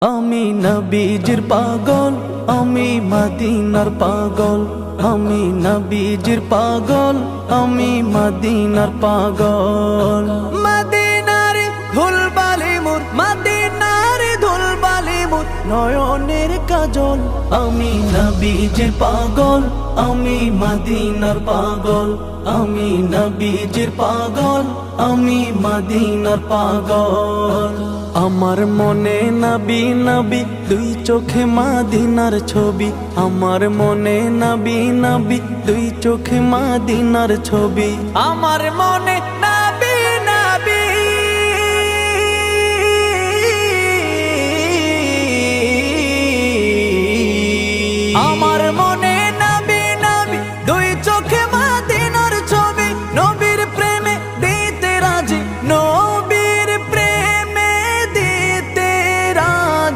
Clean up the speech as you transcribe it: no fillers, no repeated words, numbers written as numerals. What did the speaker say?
আমি নবীজির পাগল, আমি মদিনার পাগল। আমি নবীজির পাগল, আমি মদিনার পাগল। মদিনার ধুলবালি মোর, মদিনার ধুলবালি মোর নয়নের কাজল। আমি নবীজির পাগল, আমি মদিনার পাগল। আমি নবীজির পাগল, আমি মদিনার পাগল। আমার মনে নবী নবী, দুই চোখে মদিনার ছবি। আমার মনে নবী নবী, দুই চোখে মদিনার ছবি। আমার মনে